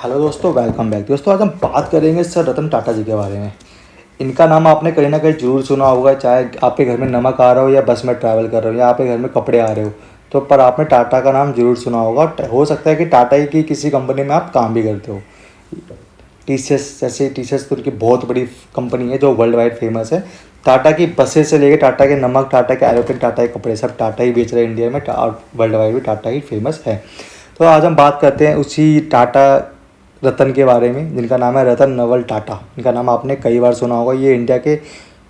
Hello दोस्तों, welcome back. दोस्तों आज हम बात करेंगे सर रतन टाटा जी के बारे में। इनका नाम आपने कहीं ना कहीं ज़रूर सुना होगा, चाहे आपके घर में नमक आ रहा हो या बस में ट्रैवल कर रहे हो या आपके घर में कपड़े आ रहे हो, तो पर आपने टाटा का नाम ज़रूर सुना होगा। हो सकता है कि टाटा ही की किसी कंपनी में आप काम भी करते हो। टीसीएस जैसे टीसीएस तो उनकी बहुत बड़ी कंपनी है जो वर्ल्ड वाइड फेमस है। टाटा की बसें से लेके टाटा के नमक, टाटा के एरोप्लेन, टाटा के कपड़े सब टाटा ही बेच रहे हैं इंडिया में, और वर्ल्ड वाइड भी टाटा ही फेमस है। तो आज हम बात करते हैं उसी टाटा रतन के बारे में, जिनका नाम है रतन नवल टाटा। इनका नाम आपने कई बार सुना होगा। ये इंडिया के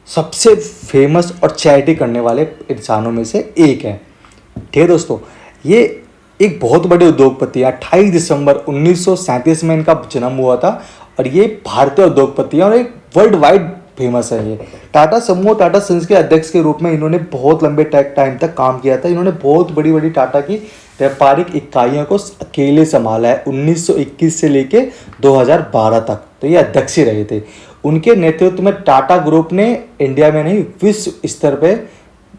सबसे फेमस और चैरिटी करने वाले इंसानों में से एक है। ठीक है दोस्तों, ये एक बहुत बड़े उद्योगपति है। 28 दिसंबर 1937 में इनका जन्म हुआ था और ये भारतीय उद्योगपति है और एक वर्ल्ड वाइड फेमस है। ये टाटा समूह टाटा सन्स के अध्यक्ष के रूप में इन्होंने बहुत लंबे टाइम तक काम किया था। इन्होंने बहुत बड़ी बड़ी टाटा की व्यापारिक इकाइयों को अकेले संभाला है 1921 से लेके 2012 तक। तो ये अध्यक्ष ही रहे थे। उनके नेतृत्व में टाटा ग्रुप ने इंडिया में नहीं विश्व स्तर पे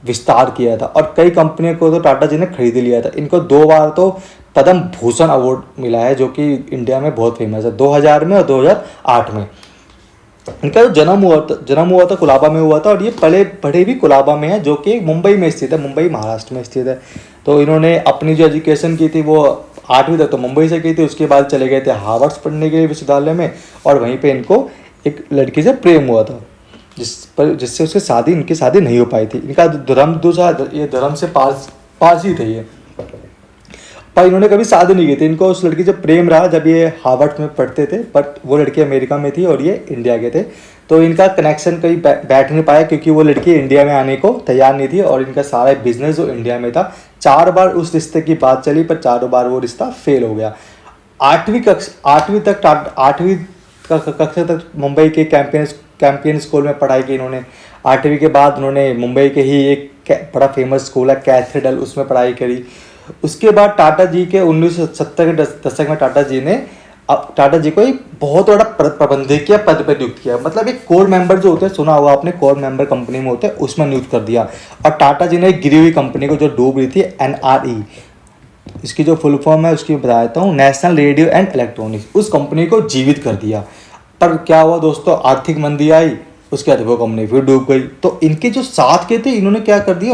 विस्तार किया था और कई कंपनियों को तो टाटा जी ने खरीद लिया था। इनको 2 बार तो पद्म भूषण अवार्ड मिला है, जो कि इंडिया में बहुत फेमस है, 2000 में और 2008 में। इनका जो जन्म हुआ था कुलाबा में हुआ था और ये पढ़े भी कुलाबा में है, जो कि मुंबई में स्थित है, मुंबई महाराष्ट्र में स्थित है। तो इन्होंने अपनी जो एजुकेशन की थी वो 8वीं तक तो मुंबई से की थी। उसके बाद चले गए थे हार्वर्ड पढ़ने के लिए विश्वविद्यालय में, और वहीं पे इनको एक लड़की से प्रेम हुआ था जिससे इनकी शादी नहीं हो पाई थी। इनका धर्म ये धर्म से पारसी थे ये, पर इन्होंने कभी शादी नहीं की थी। इनको उस लड़की से प्रेम रहा जब ये हार्वर्ड में पढ़ते थे, बट वो लड़की अमेरिका में थी और ये इंडिया के थे। तो इनका कनेक्शन कहीं बैठ नहीं पाया क्योंकि वो लड़की इंडिया में आने को तैयार नहीं थी और इनका सारा बिजनेस जो इंडिया में था। 4 बार उस रिश्ते की बात चली पर चारों बार वो रिश्ता फेल हो गया। 8वीं कक्षा तक मुंबई के कैंपियन स्कूल में पढ़ाई की इन्होंने। 8वीं के बाद उन्होंने मुंबई के ही एक बड़ा फेमस स्कूल है कैथेड्रल, उसमें पढ़ाई करी। उसके बाद टाटा जी के 1970 के दशक में टाटा जी को एक बहुत बड़ा प्रबंधकीय पद पर नियुक्त किया। मतलब एक कोर मेंबर जो होते हैं, सुना होगा आपने, कोर मेंबर कंपनी में होते हैं, उसमें नियुक्त कर दिया। और टाटा जी ने एक गिरी हुई कंपनी को जो डूब रही थी, NRE, इसकी जो फुल फॉर्म है उसकी बता देता हूँ, नेशनल रेडियो एंड इलेक्ट्रॉनिक्स, उस कंपनी को जीवित कर दिया। पर क्या हुआ दोस्तों, आर्थिक मंदी आई, उसके बाद वो कंपनी फिर डूब गई। तो इनके जो साथ के थे, इन्होंने क्या कर दिया,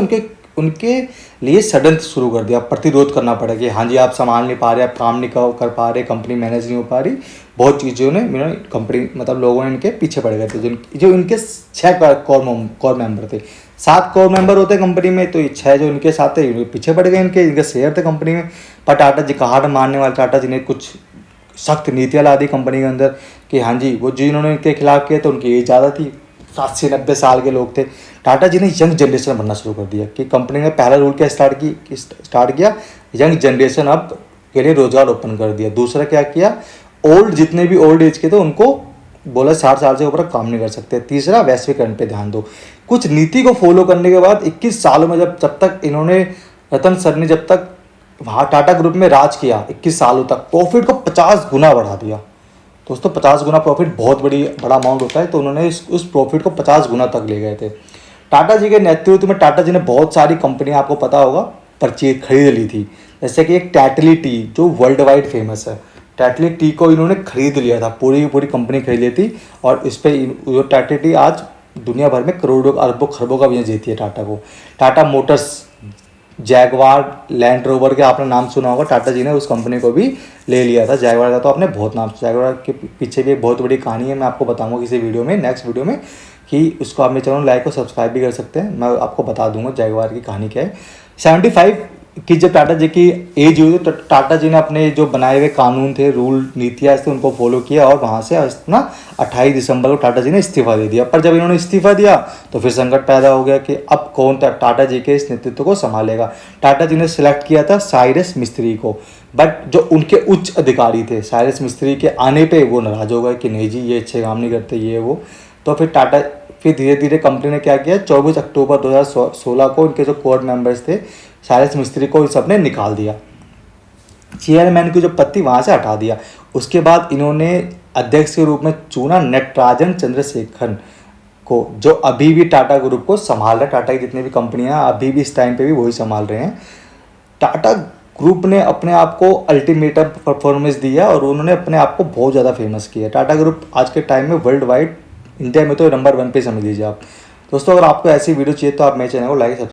उनके लिए षड्यंत्र शुरू कर दिया, प्रतिरोध करना पड़ा कि हाँ जी आप संभाल नहीं पा रहे, आप काम नहीं कर पा रहे, कंपनी मैनेज नहीं हो पा रही। बहुत चीज़ों ने कंपनी मतलब लोगों ने इनके पीछे पड़ गए थे। जो इनके 6 कोर मेंबर थे, 7 कोर मेंबर होते कंपनी में, तो ये 6 जो इनके साथ थे पीछे पड़ गए। इनके शेयर थे कंपनी में। पर टाटा जी का हार मानने वाले टाटा जी ने कुछ सख्त नीतियाँ ला दी कंपनी के अंदर कि हाँ जी, वो जिन्होंने इनके खिलाफ किया तो उनकी एज ज़्यादा थी, 80 90 साल के लोग थे। टाटा जी ने यंग जनरेशन बनना शुरू कर दिया कि कंपनी ने पहला रूल क्या स्टार्ट किया, यंग जनरेशन अब के लिए रोजगार ओपन कर दिया। दूसरा क्या किया, जितने भी ओल्ड एज के थे उनको बोला 60 साल से ऊपर काम नहीं कर सकते। तीसरा, वैश्वीकरण पे ध्यान दो। कुछ नीति को फॉलो करने के बाद 21 सालों में जब तक इन्होंने, रतन सर ने जब तक वहाँ टाटा ग्रुप में राज किया 21 सालों तक, प्रॉफिट को 50 गुना बढ़ा दिया। दोस्तों 50 गुना प्रॉफिट बहुत बड़ा अमाउंट होता है, तो उन्होंने उस प्रॉफिट को 50 गुना तक ले गए थे। टाटा जी के नेतृत्व में टाटा जी ने बहुत सारी कंपनियां, आपको पता होगा, खरीद ली थी। जैसे कि एक टैटली टी जो वर्ल्ड वाइड फेमस है, टैटली टी को इन्होंने खरीद लिया था, पूरी कंपनी खरीद ली थी। और इस पर जो टैटली टी आज दुनिया भर में करोड़ों अरबों खरबों का बिजनेस देती है टाटा को। Tata Motors, Jaguar, land rover के आपने नाम सुना होगा, टाटा जी ने उस कंपनी को भी ले लिया था। जैगवार का तो आपने बहुत नाम, जैगवार के पीछे भी एक बहुत बड़ी कहानी है, मैं आपको बताऊंगा किसी वीडियो में, नेक्स्ट वीडियो में, कि उसको आप मेरे चैनल लाइक और सब्सक्राइब भी कर सकते हैं। मैं आपको बता दूंगा जैगवार की कहानी क्या है। 75 की जब टाटा जी की एज हुई तो टाटा जी ने अपने जो बनाए हुए कानून थे, रूल, नीतियाँ थे, उनको फॉलो किया और वहाँ से अपना 28 दिसंबर को टाटा जी ने इस्तीफा दे दिया। पर जब इन्होंने इस्तीफा दिया तो फिर संकट पैदा हो गया कि अब कौन टाटा जी के इस नेतृत्व को संभालेगा। टाटा जी ने सिलेक्ट किया था साइरस मिस्त्री को, बट जो उनके उच्च अधिकारी थे, साइरस मिस्त्री के आने पर वो नाराज हो गए कि नहीं जी ये अच्छे काम नहीं करते, ये वो। तो फिर धीरे धीरे कंपनी ने क्या किया, 24 अक्टूबर 2016 को इनके जो कोर मेंबर्स थे, साइरस मिस्त्री को, इन सब ने निकाल दिया। चेयरमैन की जो पद थी वहाँ से हटा दिया। उसके बाद इन्होंने अध्यक्ष के रूप में चुना नटराजन चंद्रशेखरन को, जो अभी भी टाटा ग्रुप को संभाल रहे हैं। टाटा की जितनी भी कंपनियां अभी भी इस टाइम पे भी वही संभाल रहे हैं। टाटा ग्रुप ने अपने आप को अल्टीमेटम परफॉर्मेंस दिया और उन्होंने अपने आप को बहुत ज़्यादा फेमस किया। टाटा ग्रुप आज के टाइम में वर्ल्ड वाइड, इंडिया में तो नंबर 1 पे समझ लीजिए आप। दोस्तों अगर आपको ऐसी वीडियो चाहिए तो आप मेरे चैनल को लाइक